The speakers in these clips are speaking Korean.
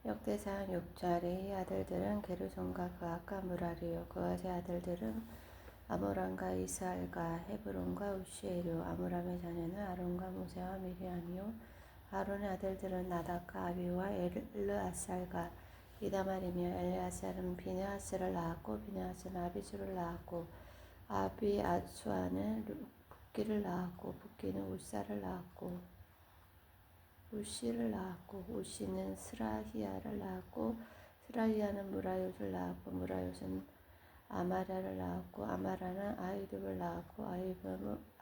역대상 6절 레위 아들들은 게르손과 그앗과 무라리요 그앗의 아들들은 아므람과 이스할과 헤브론과 우시엘이요 아므람의 자녀는 아론과 모세와 미리암이요 아론의 아들들은 나답과 아비와 엘르아살과 이다말이며 엘르아살은 비느하스를 낳았고 비느하스는 아비수를 낳았고 아비아수아는 붓기를 낳았고 붓기는 우사를 낳았고 우시를 낳았고 우시는 스라히야를 낳았고 스라히야는 무라요를 낳았고 무라요는 아마라를 낳았고 아마라는 아히둡을 낳았고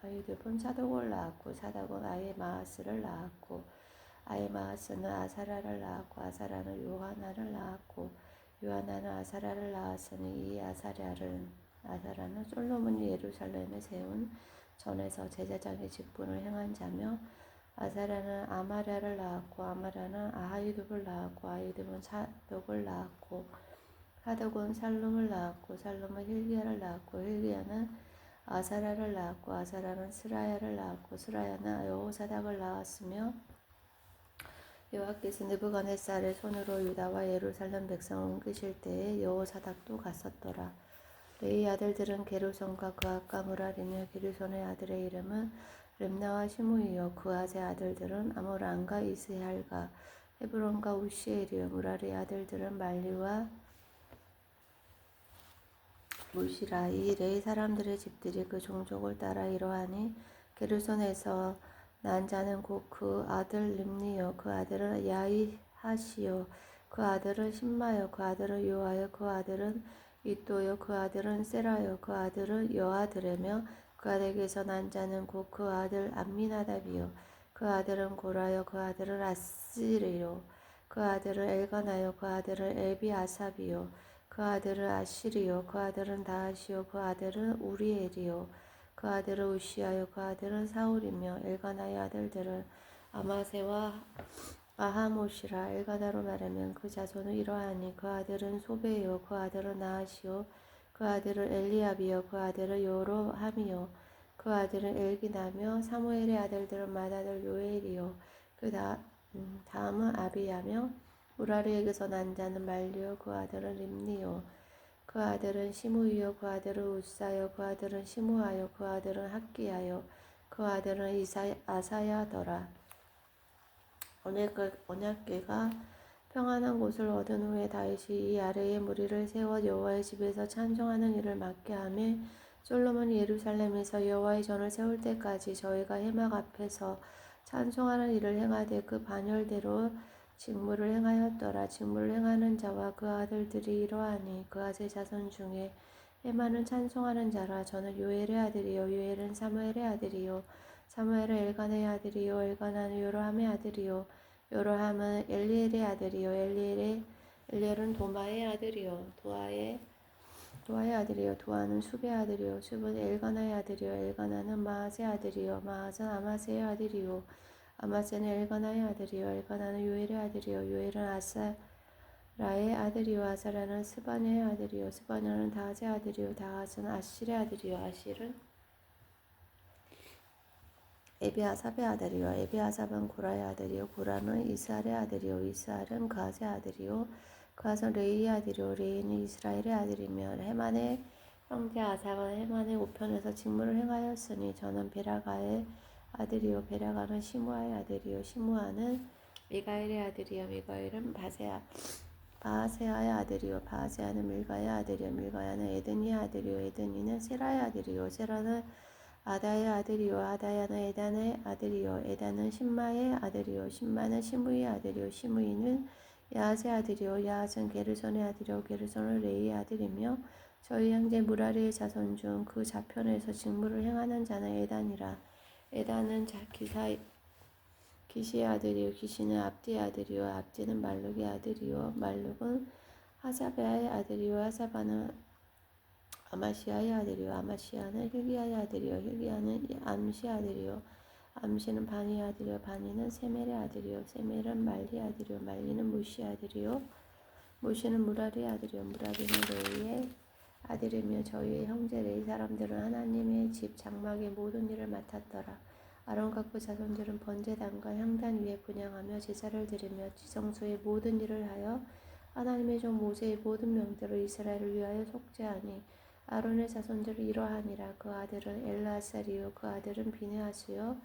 아히둡은 사독을 낳았고 사독은 아히마아스를 낳았고 아히마아스는 아사라를 낳았고 아사라는 요하나를 낳았고 요하나는 아사라를 낳았으니 이 아사라는 솔로몬이 예루살렘에 세운 전에서 제사장의 직분을 행한 자며 아사라는 아마랴를 낳았고 아마랴는 아하이둡을 낳았고 아히둡은 사독을 낳았고 사독은 살룸을 낳았고 살룸은 hil기야를 낳았고 hil기야는 아사라를 낳았고 아사라는 스라야를 낳았고 스라야는 여호사닥을 낳았으며 여호와께서 느부갓네살의 손으로 유다와 예루살렘 백성을 옮기실 때에 여호사닥도 갔었더라. 레위 아들들은 게르손과 그앗과 무라리며 게르손의 아들의 이름은 렙나와 시므이요 그앗의 아들들은 아므람과 이스할과 헤브론과 우시엘이요 무라리의 아들들은 말리와 무시라. 이 레위 사람들의 집들이 그 종족을 따라 이러하니 게르손에서 난 자는 곧 그 아들 림니요 그 아들은 야이하시요 그 아들은 신마요 그 아들은 요아요 그 아들은 이또요 그 아들은 세라요 그 아들은 여아드레며 그 아들에게서 난 자는 곧 그 아들 암미나답이요 그 아들은 고라요 그 아들은 아스리요 그 아들은 엘가나요 그 아들은 엘비아삽이요 그 아들은 아시리요 그 아들은 다하시요 그 아들은 우리엘이요 그 아들은 우시아요 그 아들은 사울이며 엘가나의 아들들은 아마세와 아하못이라. 엘가나로 말하면 그 자손은 이러하니 그 아들은 소베요 그 아들은 나하시요 그 아들은 엘리압이요 그 아들은 요로함이요 그 아들은 엘기나며 사무엘의 아들들은 맏아들 요엘이요 그 다음은 아비야며 우라리에게서 난 자는 말리요 그 아들은 림니요 그 아들은 시므이요 그 아들은 우사요 그 아들은 시므아요 그 아들은 학기야요 그 아들은 아사야더라. 언약궤가 평안한 곳을 얻은 후에 다윗이 이 아래에 무리를 세워 여호와의 집에서 찬송하는 일을 맡게 하며 솔로몬이 예루살렘에서 여호와의 전을 세울 때까지 저희가 회막 앞에서 찬송하는 일을 행하되 그 반열대로 직무를 행하였더라. 직무를 행하는 자와 그 아들들이 이러하니 그앗의 자손 중에 해마는 찬송하는 자라. 저는 요엘의 아들이요 요엘은 사무엘의 아들이요 사무엘은 엘가나의 아들이요 엘가나는 요로함의 아들이요 요로함은 엘리엘의 아들이요 엘리엘은 도마의 아들이요 도아의 아들이요 도아는 숲의 아들이요 숲은 엘가나의 아들이요 엘가나는 마앗의 아들이요 마앗은 아마세의 아들이요 아마세는 엘가나의 아들이요 엘가나는 요엘의 아들이요 요엘은 아사라의 아들이요 아사라는 스바냐의 아들이요 스바냐는 다핫의 아들이요 다핫은 아실의 아들이요 아실은 에비아삽의 아들이요 에비아삽은 고라의 아들이요 고라는 이스할의 아들이요 이스할은 그앗의 아들이요 그앗은 레이의 아들이요 레이는 이스라엘의 아들이며 헤만의 형제 아삭은 헤만의 우편에서 직무를 행하였으니 저는 베라가의 아들이요 베라가는 시므아의 아들이요 시므아는 미가엘의 아들이요 미가엘은 바하세아의 아들이요 바하세아는 밀가의 아들이요 밀가야는 에드니의 아들이요 에드니는 세라의 아들이요 세라는 아다의 아들이요 아다야는 에단의 아들이요 에단은 신마의 아들이요 신마는 시므이의 아들이요 시므이는 야앗의 아들이요 야앗은 게르손의 아들이요 게르손은 레이의 아들이며 저희 형제 무라리의 자손 중 그 좌편에서 직무를 행하는 자는 에단이라. 에단은 기시의 아들이요 기시는 압디의 아들이요 압디는 말룩의 아들이요 말룩은 하사베아의 아들이요 하사바는 아마시아의 아들이요 아마시아는 hil기야의 아들이요 hil기야는 암시의 아들이요 암시는 바니의 아들이요 바니는 세멜의 아들이요 세멜은 말리의 아들이요 말리는 무시의 아들이요 무시는 무라리의 아들이요 무라리는 레이의 아들이며 저희의 형제 레이 사람들은 하나님의 집 장막의 모든 일을 맡았더라. 아론과 그 자손들은 번제단과 향단 위에 분향하며 제사를 드리며 지성소의 모든 일을 하여 하나님의 종 모세의 모든 명대로 이스라엘을 위하여 속죄하니 아론의 자손들이 이러하니라. 그 아들은 엘라사리요 그 아들은 비느하스요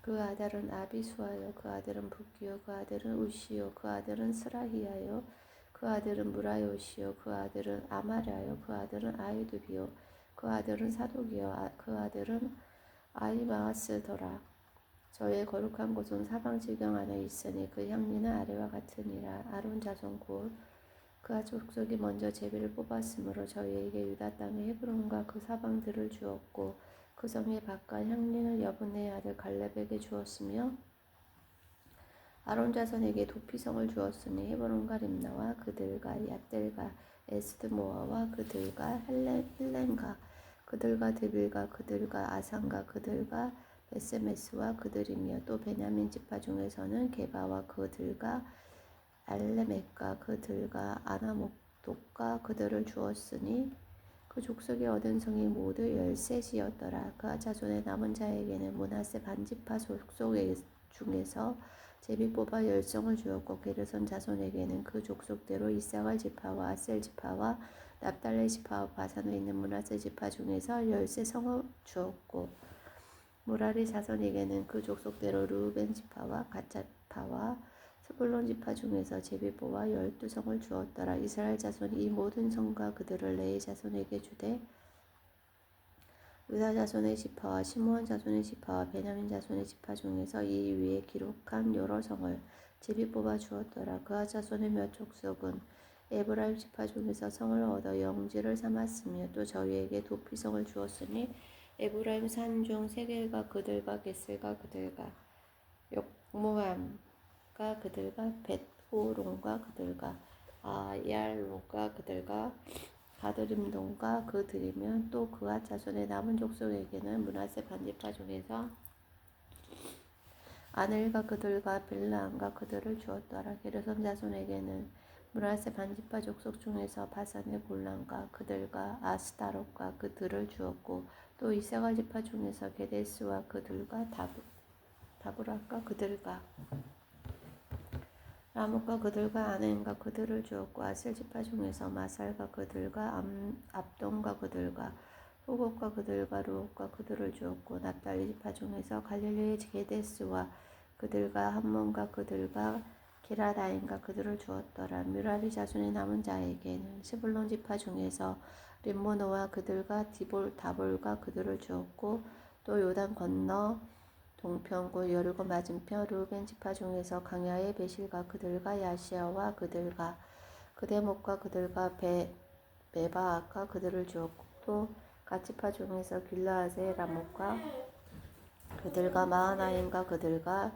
그 아들은 아비수아요 그 아들은 북기요 그 아들은 우시요 그 아들은 스라히야요 그 아들은 무라요시요 그 아들은 아마랴요 그 아들은 아이두비요 그 아들은 사독이요 그 아들은 아이마하스더라. 저의 거룩한 곳은 사방 지경 안에 있으니 그 향리는 아래와 같으니라. 아론 자손 곧 그가 족속이 먼저 제비를 뽑았으므로 저희에게 유다 땅의 헤브론과 그 사방들을 주었고 그 성의 밭과 향리는 여분의 아들 갈렙에게 주었으며 아론 자손에게 도피성을 주었으니 헤브론과 림나와 그들과 얏델과 에스드모아와 그들과 헬렌과 그들과 드빌과 그들과 아산과 그들과 베세메스와 그들이며 또 베냐민 지파 중에서는 게바와 그들과 알레멕과 그들과 아나목독과 그들을 주었으니 그 족속이 얻은 성이 모두 13이었더라. 그 자손의 남은 자에게는 므낫세 반지파 족속 중에서 제비 뽑아 10성을 주었고 게르손 자손에게는 그 족속대로 이사갈 지파와 아셀 지파와 납달레 지파와 바산에 있는 므낫세 지파 중에서 13성을 주었고 무라리 자손에게는 그 족속대로 르우벤 지파와 갓 지파와 스불론 지파 중에서 제비 뽑아 12성을 주었더라. 이스라엘 자손이 이 모든 성과 그들을 레위 자손에게 주되 유다 자손의 지파와 시므온 자손의 지파와 베냐민 자손의 지파 중에서 이 위에 기록한 여러 성을 제비 뽑아 주었더라. 그아 자손의 몇 족속은 에브라임 지파 중에서 성을 얻어 영지를 삼았으며 또 저희에게 도피성을 주었으니 에브라임 산중 세겔과 그들과 겟셀과 그들과 욕모함과 그들과 벳호론과 그들과 아얄로가 그들과 가드림동과 그들이면 또 그앗 자손의 남은 족속에게는 므낫세 반지파 중에서 아넬과 그들과 빌라함과 그들을 주었더라. 게르손 자손에게는 므낫세 반지파 족속 중에서 바산의 골란과 그들과 아스타롯과 그들을 주었고 또 이사갈 지파 중에서 게데스와 그들과 다브락과 그들과 라못과 그들과 아넨과 그들을 주었고 아셀 지파 중에서 마살과 그들과 압돈과 그들과 호곡과 그들과 루옥과 그들을 주었고 납달리 지파 중에서 갈릴리의 게데스와 그들과 함몬과 그들과 기라다인과 그들을 주었더라. 뮤라리 자손의 남은 자에게는 스불론 지파 중에서 림모노와 그들과 다볼과 그들을 주었고 또 요단 건너 동편과 여리고 맞은편 르우벤 지파 중에서 강야의 베실과 그들과 야시아와 그들과 그대목과 그들과 메바아과 그들을 주었고 또 갓지파 중에서 길라앗의 라못과 그들과 마하나임과 그들과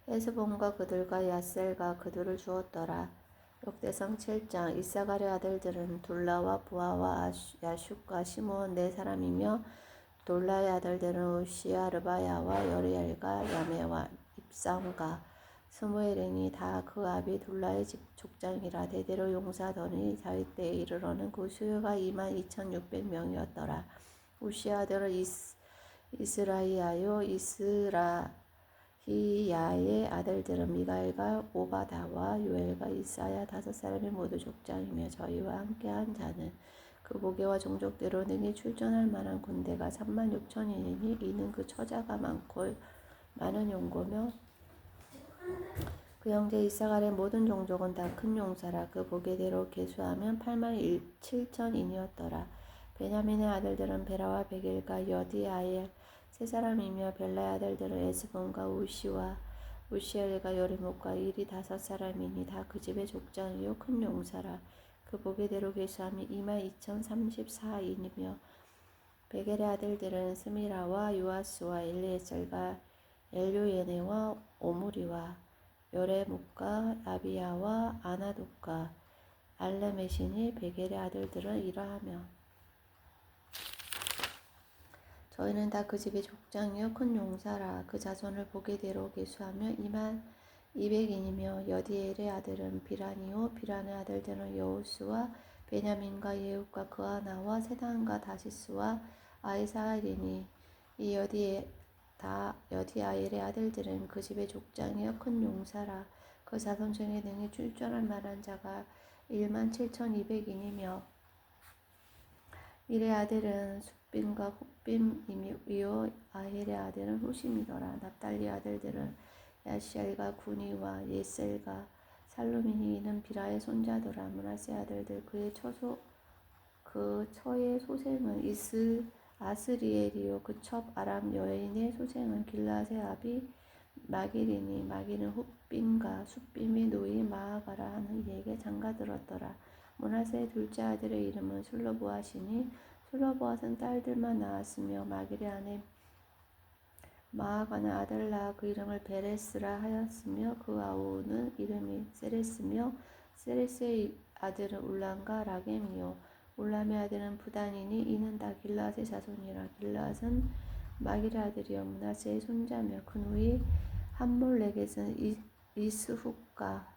헤스본과 그들과 야셀과 그들을 주었더라. 역대상 7장 이사갈의 아들들은 둘라와 부하와 야슈과 시므온 네 사람이며 돌라의 아들들은 우시야 르바야와 여리엘과 야메와 입상과 스무엘이니 다 그 아비 돌라의 집 족장이라. 대대로 용사더니 다윗 때에 이르러는 그 수요가 22,600명이었더라. 우시야 아들은 이스라이야요 이스라히야의 아들들은 미가엘과 오바다와 요엘과 이사야 5사람이 모두 족장이며 저희와 함께한 자는 그 보게와 종족대로 능히 출전할 만한 군대가 36,000이니 이는 그 처자가 많고 많은 용고며 그 형제 이사갈의 모든 종족은 다 큰 용사라. 그 보게대로 계수하면 87,000인이었더라. 베냐민의 아들들은 베라와 베겔과 여디아엘 세 사람이며 벨라의 아들들은 에스본과 우시엘과 여리목과 일이 5사람이니 다 그 집의 족장이요 큰 용사라. 그 보게대로 계수하면 22,034인이며 베겔의 아들들은 스미라와 요아스와 엘리에셀과 엘요예네와 오므리와 요레목과 아비야와 아나독과 알레메시니 베겔의 아들들은 이러하며 저희는 다 그 집의 족장이요 큰 용사라. 그 자손을 보게대로 계수하면 22,200인이며 여디엘의 아들은 비라니요 비란의 아들들은 여우스와 베냐민과 예후과 그아나와 세단과 다시스와 아이사엘이니 이 다 여디아일의 아들들은 그 집의 족장이여 큰 용사라. 그 자손 중에 능히 출전할 만한 자가 17,200인이며 일의 아들은 숫빔과 훗빔이요 아헬의 아들은 후심이더라. 납달리 아들들은 야시엘과 구니와 예셀과 살루민이 이는 비라의 손자더라. 므낫세 아들들 그 처의 소생은 아스리엘이요 그 첩 아람 여인의 소생은 길라세 아비 마길이니 마길은 훗빔과 숫빔이 노이 마아가라 하는 이에게 장가들었더라. 므낫세의 둘째 아들의 이름은 슬로보앗이니 슬로보앗은 딸들만 낳았으며 마길의 아내 마아가는 아들 낳아 그 이름을 베레스라 하였으며 그 아우는 이름이 세레스며 세레스의 아들은 울람과 라겜이요 울람의 아들은 부단이니 이는 다 길라앗의 자손이라. 길라앗은 마길의 아들이요 므낫세의 손자며 그 후이 함몰렉에서는 이스훅과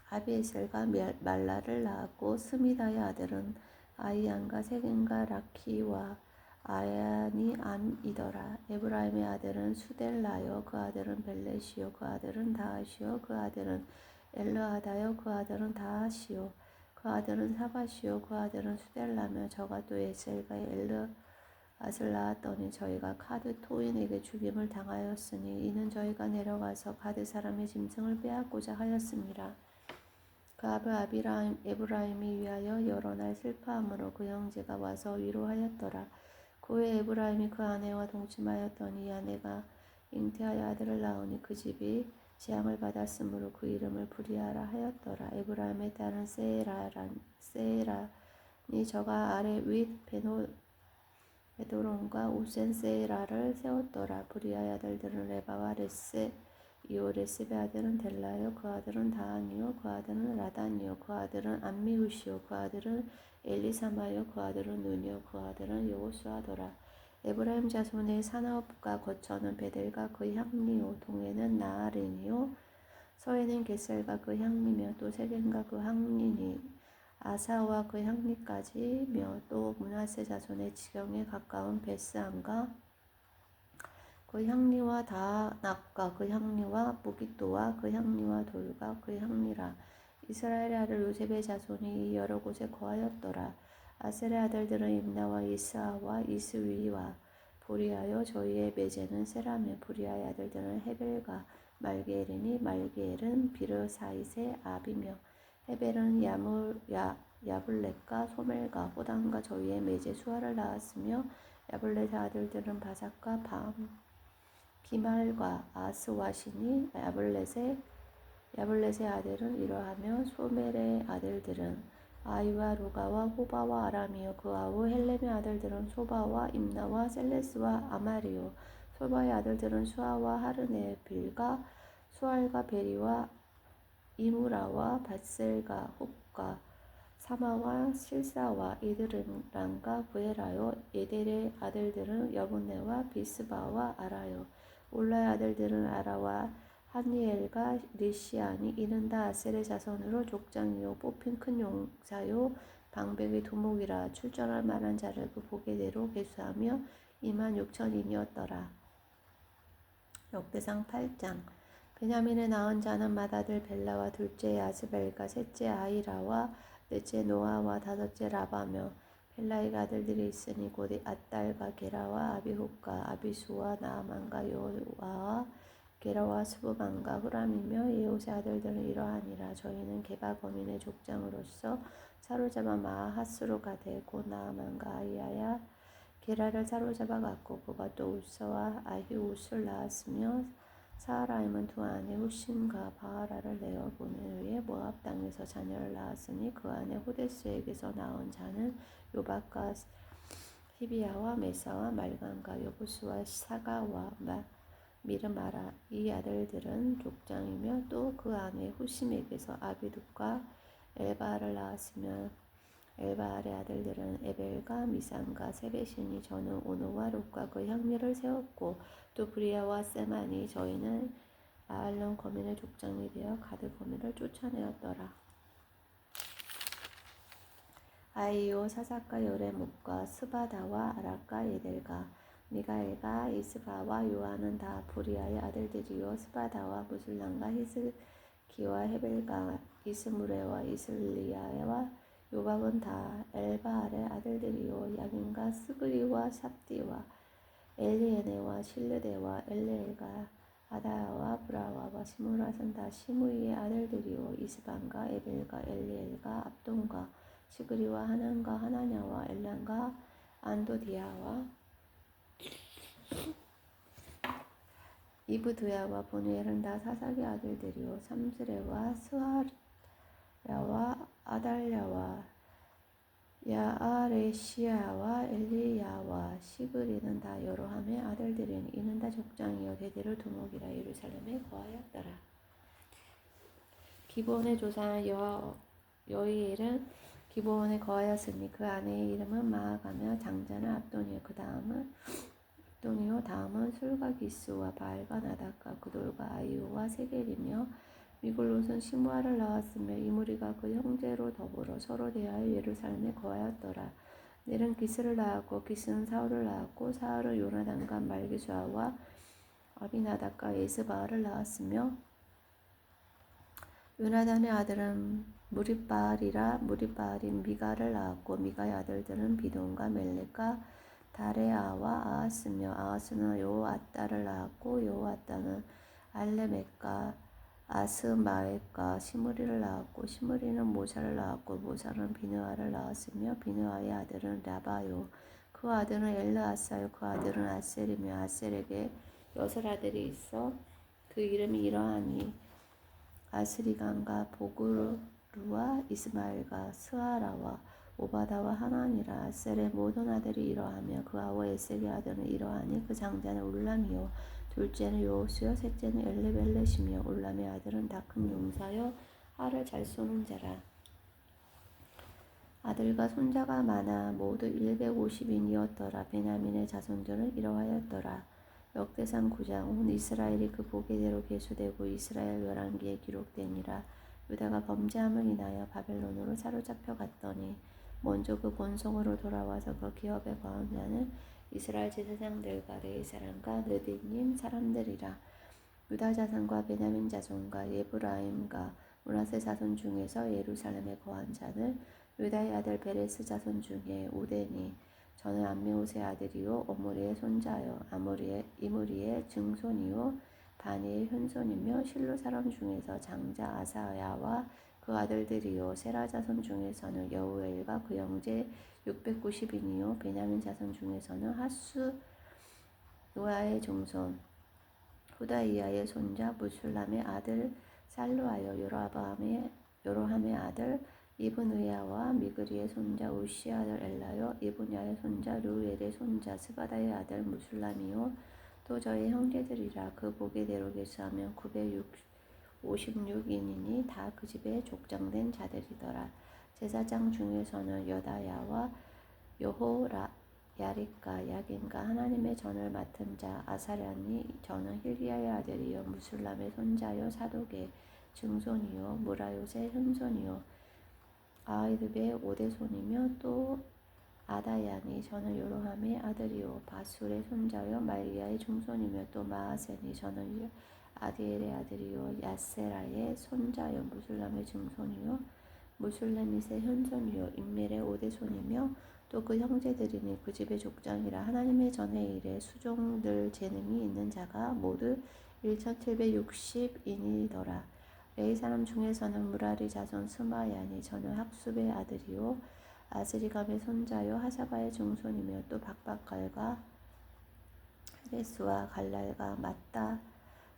아비에셀과 말라를 낳았고 스미다의 아들은 아이안과 세겐과 라키와 아야니 암이더라. 에브라임의 아들은 수델라요 그 아들은 벨렛이요 그 아들은 다하시요 그 아들은 엘르아다요 그 아들은 다하시요 그 아들은 사바시요 그 아들은 수델라며 저가 또 에셀과 엘르앗을 낳았더니 저희가 가드 토인에게 죽임을 당하였으니 이는 저희가 내려가서 가드 사람의 짐승을 빼앗고자 하였습니다. 그 아비 에브라임이 위하여 여러 날 슬퍼함으로 그 형제가 와서 위로하였더라. 그 후에 에브라임이 그 아내와 동침하였더니 이 아내가 잉태하여 아들을 낳으니 그 집이 재앙을 받았으므로 그 이름을 브리아라 하였더라. 에브라임의 딸은 세라니 저가 아래 윗 베도론과 우센 세라를 세웠더라. 브리아의 아들들은 레바와 레세 이오 레셉의 아들은 델라요 그 아들은 다한이요 그 아들은 라단이요 그 아들은 암미우시요 그 아들은 엘리사마요 그 아들은 눈이요 그 아들은 여호수아더라. 에브라임 자손의 산업과 거처는 베델과 그 향리요 동해는 나아린이요 서해는 게셀과 그 향리며 또 세겜과 그 향리니 아사와 그 향리까지며 또 므낫세 자손의 지경에 가까운 베스안과 그 향리와 다낙과 그 향리와 무깃도와 그 향리와 돌과 그 향리라. 이스라엘의 아들 요셉의 자손이 여러 곳에 거하였더라. 아셀의 아들들은 임나와 이스아와 이스위와 보리하여 저희의 매제는 세라며 보리아의 아들들은 헤벨과 말게엘이니 말게엘은 비르사이세 아비며 헤벨은 야블렛과 소멜과 호단과 저희의 매제 수아를 낳았으며 야블렛의 아들들은 바삭과 비말과 아스와시니 야블렛의 아들은 이러하며 소멜의 아들들은 아이와 루가와 호바와 아람이요 그 아우 헬렘의 아들들은 소바와 임나와 셀레스와 아마리요 소바의 아들들은 수아와 하르네빌과 수알과 베리와 이무라와 밧셀과 홉과 사마와 실사와 이드람과 구에라요 에델의 아들들은 여분네와 비스바와 아라요 올라의 아들들은 아라와 하니엘과 리시아니 이는 다 아셀의 자손으로 족장이요 뽑힌 큰 용사요 방백의 두목이라. 출전할 만한 자를 그 보게대로 계수하며 26,000인이었더라. 역대상 8장. 베냐민의 낳은 자는 맏아들 벨라와 둘째 야스벨과 셋째 아이라와 넷째 노아와 다섯째 라바며 벨라의 아들들이 있으니 곧 앗달과 게라와 아비훗과 아비수와 나아만과 여호와와 게라와 스부반과 후람이며 예옷의 아들들은 이러하니라. 저희는 게바 거민의 족장으로서 사로잡아 마하스로 가되 곧 나아만과 아이야야 게라를 사로잡아 갔고 그가 또 울사와 아히웃을 낳았으며 사라임은 두 아내 후심과 바하라를 내어 보낸 후에 모압 땅에서 자녀를 낳았으니 그 아내 호데스에게서 낳은 자는 요박과 히비야와 메사와 말간과 여부수와 사가와 미르마라. 이 아들들은 족장이며 또 그 아내 후심에게서 아비둡과 엘바알을 낳았으며 엘바알의 아들들은 에벨과 미산과 세베시니 저는 오노와 롯과 그 향리를 세웠고 또 브리아와 세마니 저희는 아알론 거민의 족장이 되어 가드 거민을 쫓아내었더라. 아이요 사사과 여레목과 스바다와 아라과 예델과 미가엘과 이스바와 요아는 다 부리아의 아들들이요 스바다와 무술람과 히스기와 헤벨과 이스무레와 이슬리야와 요bab은 다 엘바알의 아들들이요 야긴과 스그리와 삽디와 엘리에네와 실르데와 엘레엘과 아다야와 브라와와 시므라는 다 시므이의 아들들이요 이스반과 에벨과 엘리엘과 압돈과 시그리와 하난과 하나냐와 엘란과 안도디아와 이브드야와 보누엘은 다 사삭의 아들들이요 삼스레와 스하랴와 아달랴와 야아레시야와 엘리야와 시그리는 다 여로함의 아들들이니 이는 다 족장이요 대대로 두목이라 예루살렘에 거하였더라. 기브온의 조상 여이엘은 기브온에 거하였으니 그 아내의 이름은 마아가며 장자는 압돈이요 그 다음은 압돈이요 다음은 술과 기스와 바알과 나닥과 그돌과 아이오와 세겔이며 미글롯은 시므아를 낳았으며 이 무리가 그 형제로 더불어 서로 대하여 예루살렘에 거하였더라. 넬은 기스를 낳았고 기스는 사울을 낳았고 사울은 요나단과 말기수아와 아비나답과 에스바알을 낳았으며 요나단의 아들은 무립바알이라 무립바알이 미가를 낳았고 미가의 아들들은 비돈과 멜렉과 다레아와 아하스며 아하스는 요아따를 낳았고 요아따는 알레멕과 아스마웻과 시므리를 낳았고 시므리는 모사를 낳았고 모사는 비느아를 낳았으며 비느아의 아들은 라바요 그 아들은 엘르아사요 그 아들은 아셀이며 아셀에게 6 아들이 있어 그 이름이 이러하니 아스리간과 보그루와 이스마엘과 스하라와 오바다와 하나니라. 아셀의 모든 아들이 이러하며 그 아우 에셀의 아들은 이러하니 그 장자는 울람이요 둘째는 요호수요 셋째는 엘레벨렛이며 울람의 아들은 다 큰 용사요 활을 잘 쏘는 자라. 아들과 손자가 많아 모두 150인이었더라. 베냐민의 자손들은 이러하였더라. 역대상 9장 온 이스라엘이 그 보기대로 계수되고 이스라엘 열왕기에 기록되니라. 유다가 범죄함을 인하여 바벨론으로 사로잡혀 갔더니 먼저 그 본성으로 돌아와서 그 기업에 거한 자는 이스라엘 제사장들과 레위 사람과 느디님 사람들이라. 유다 자손과 베냐민 자손과 에브라임과 므낫세 자손 중에서 예루살렘에 거한 자는 유다의 아들 베레스 자손 중에 우덴이 저는 암미옷의 아들이요 오므리의 손자요 이므리의 증손이요 바니의 현손이며 실로 사람 중에서 장자 아사야와 그 아들들이요 세라 자손 중에서는 여우엘과 그 형제 690인이요 베냐민 자손 중에서는 하수누아의 종손 후다이야의 손자 무술람의 아들 살루아요 요로함의 아들 이브느야와 미그리의 손자 우시의 아들 엘라요 이브냐의 손자 루엘의 손자 스바다의 아들 무술람이요 또 저희 형제들이라. 그 보기대로 계수하면 956인이니 다 그 집에 족장된 자들이더라. 제사장 중에서는 여다야와 여호야립과 야긴과 하나님의 전을 맡은 자 아사랴니 저는 힐기야의 아들이요 무술람의 손자요 사독의 증손이요 무라요의 현손이요 아이드의 5대손이며 또 아다야니 저는 요로함의 아들이요 바술의 손자요 말기야의 중손이며 또 마아센이 저는 아디엘의 아들이요 야세라의 손자요 무술람의 증손이요 무술레밋의 현손이요 임멜의 5대손이며 또 그 형제들이니 그 집의 족장이라. 하나님의 전의 일에 수종들 재능이 있는 자가 모두 1760인이더라. 레위 사람 중에서는 무라리 자손 스마야니 저는 학습의 아들이요 아스리감의 손자요 하사바의 증손이며 또 박박갈과 헤레스와 갈랄과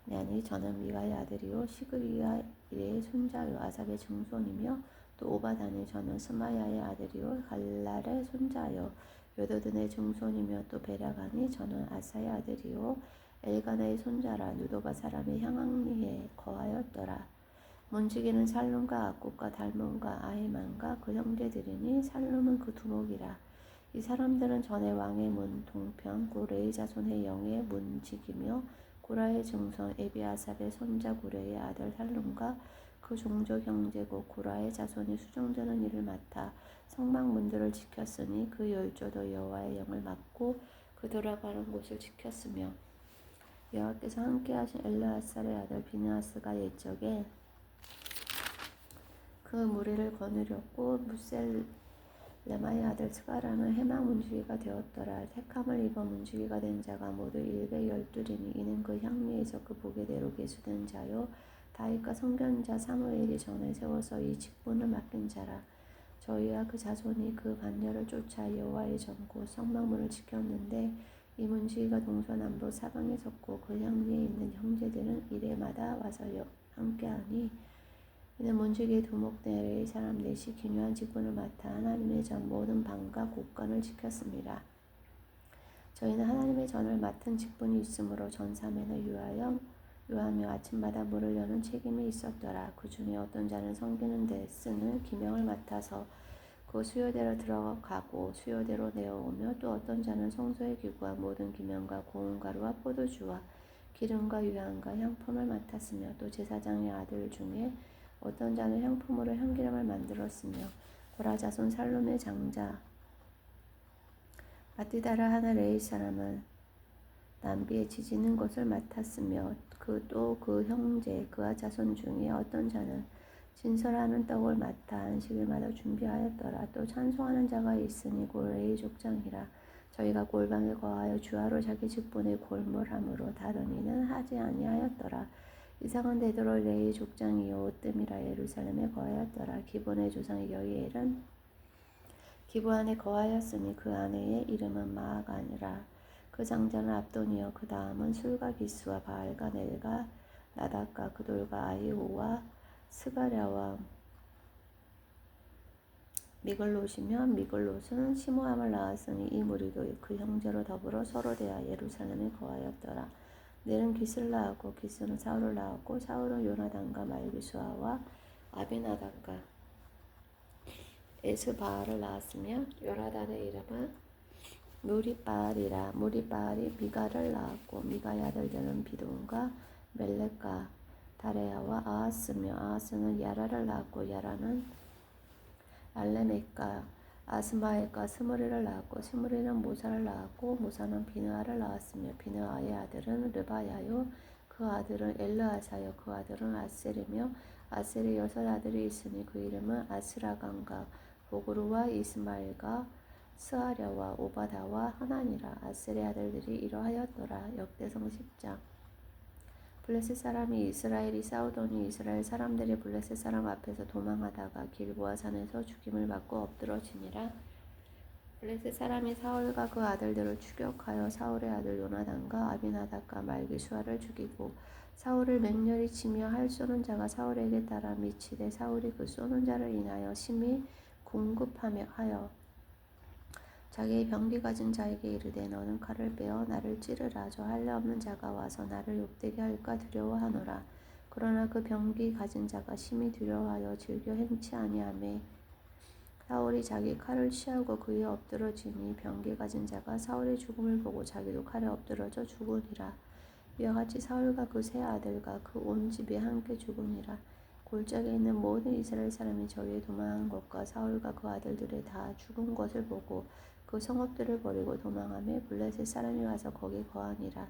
mat다냐니 저는 미가의 아들이요 시그리야의 손자요 아삽의 증손이며 또 오바다니 저는 스마야의 아들이요 갈랄의 손자요 요도든의 증손이며 또 베라가니 저는 아사의 아들이요 엘가나의 손자라. 누도바 사람의 향악리에 거하였더라. 문지기는 살룸과 악국과 달몬과 아히만과 그 형제들이니 살룸은 그 두목이라. 이 사람들은 전에 왕의 문 동편 고레의 자손의 영의 문지기며 고라의 증손 에비아삽의 손자 고레의 아들 살룸과 그 종족 형제고 고라의 자손이 수종되는 일을 맡아 성막문들을 지켰으니 그 열조도 여호와의 영을 맡고 그 돌아가는 곳을 지켰으며 여호와께서 함께하신 엘르아살의 아들 비느하스가 옛적에 그 무리를 거느렸고 무셀레마의 아들 스가라는 해막 문지기가 되었더라. 택함을 입어 문지기가 된 자가 모두 112이니 이는 그 향미에서 그 보게대로 계수된 자요 다윗과 선견자 사무엘이 전에 세워서 이 직분을 맡긴 자라. 저희와 그 자손이 그 반열을 쫓아 여호와의 전고 성막문을 지켰는데 이 문지기가 동서남북 사방에 섰고 그 향리에 있는 형제들은 이래마다 와서 함께하니 이는 문지기의 두목대의 사람 넷이 기묘한 직분을 맡아 하나님의 전 모든 방과 곳간을 지켰습니다. 저희는 하나님의 전을 맡은 직분이 있으므로 전사면을 유하며 아침마다 물을 여는 책임이 있었더라. 그 중에 어떤 자는 섬기는 데 쓰는 기명을 맡아서 그 수요대로 들어가고 수요대로 내어오며 또 어떤 자는 성소에 기구한 모든 기명과 고운 가루와 포도주와 기름과 유향과 향품을 맡았으며 또 제사장의 아들 중에 어떤 자는 향품으로 향기름을 만들었으며 고라 자손 살룸의 장자 마띠다라 하는 레위 사람은 남비에 지지는 것을 맡았으며 그 형제 그와 자손 중에 어떤 자는 진설하는 떡을 맡아 안식일마다 준비하였더라. 또 찬송하는 자가 있으니 곧 레위 족장이라. 저희가 골방에 거하여 주하로 자기 직분에 골몰함으로 다른 이는 하지 아니하였더라. 이상은 되도록 레위 족장이요 오뜸이라 예루살렘에 거하였더라. 기본의 조상 여이엘은 기부 안에 거하였으니 그 아내의 이름은 마아가니라. 그 장자는 압돈이요 그 다음은 술과 기스와 바알과 넬과 나답과 그돌과 아히오와 스가랴와 미글롯이며 미글롯은 시므함을 낳았으니 이 무리도 그 형제로 더불어 서로 대하 예루살렘에 거하였더라. 넬은 기스를 낳았고 기스는 사울을 낳았고 사울은 요나단과 말기수아와 아비나답과 에스바알을 낳았으며 요나단의 이름은 무리바알이라. 무리바알이 미가를 낳았고 미가의 아들들은 비돈과 멜렉과 다레야와 아하스며 아하스는 야라를 낳았고 야라는 알레멕과 아스마엘과 스무리를 낳았고 스무리는 모사를 낳았고 모사는 비느하를 낳았으며 비느하의 아들은 르바야요 그 아들은 엘르아사요 그 아들은 아셀이며 아셀의 6 아들이 있으니 그 이름은 아스라간과 보그루와 이스마엘과 스아랴와 오바다와 하나니라. 아셀의 아들들이 이러하였더라. 역대성 10장. 블레셋 사람이 이스라엘이 싸우더니 이스라엘 사람들이 블레셋 사람 앞에서 도망하다가 길보아 산에서 죽임을 받고 엎드러지니라. 블레셋 사람이 사울과 그 아들들을 추격하여 사울의 아들 요나단과 아비나답과 말기수아를 죽이고 사울을 맹렬히 치며 활 쏘는 자가 사울에게 따라 미치되 사울이 그 쏘는 자를 인하여 심히 궁급하며 하여 자기의 병기 가진 자에게 이르되 너는 칼을 빼어 나를 찌르라. 저 할례 없는 자가 와서 나를 욕되게 할까 두려워하노라. 그러나 그 병기 가진 자가 심히 두려워하여 즐겨 행치 아니하매 사울이 자기 칼을 취하고 그 위에 엎드러지니 병기 가진 자가 사울의 죽음을 보고 자기도 칼에 엎드러져 죽으니라. 이와 같이 사울과 그 세 아들과 그 온 집이 함께 죽으니라. 골짜기에 있는 모든 이스라엘 사람이 저희의 도망한 것과 사울과 그 아들들의 다 죽은 것을 보고 그 성읍들을 버리고 도망하며 블레셋 사람이 와서 거기 거하니라.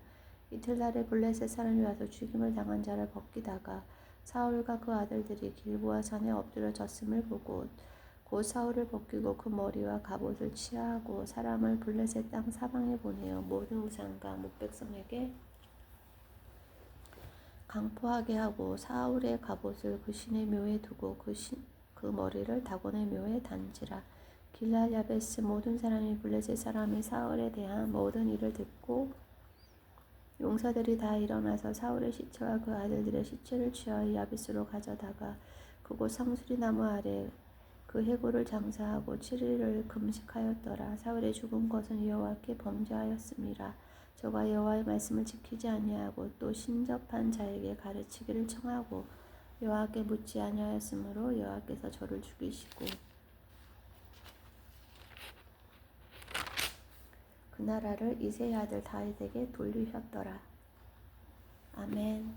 이틀날에 블레셋 사람이 와서 죽임을 당한 자를 벗기다가 사울과 그 아들들이 길보아 산에 엎드려졌음을 보고 곧 사울을 벗기고 그 머리와 갑옷을 취하고 사람을 블레셋 땅 사방에 보내어 모든 우상과 목백성에게 강포하게 하고 사울의 갑옷을 그 신의 묘에 두고 그 머리를 다곤의 묘에 단지라. 길랄 야베스 모든 사람이 블레셋 사람이 사울에 대한 모든 일을 듣고 용사들이 다 일어나서 사울의 시체와 그 아들들의 시체를 취하여 야베스로 가져다가 그곳 상수리 나무 아래 그 해골을 장사하고 7일을 금식하였더라. 사울의 죽은 것은 여호와께 범죄하였음이라. 저가 여호와의 말씀을 지키지 아니하고 또 신접한 자에게 가르치기를 청하고 여호와께 묻지 아니하였으므로 여호와께서 저를 죽이시고 그 나라를 이새의 아들 다윗에게 돌리셨더라. 아멘.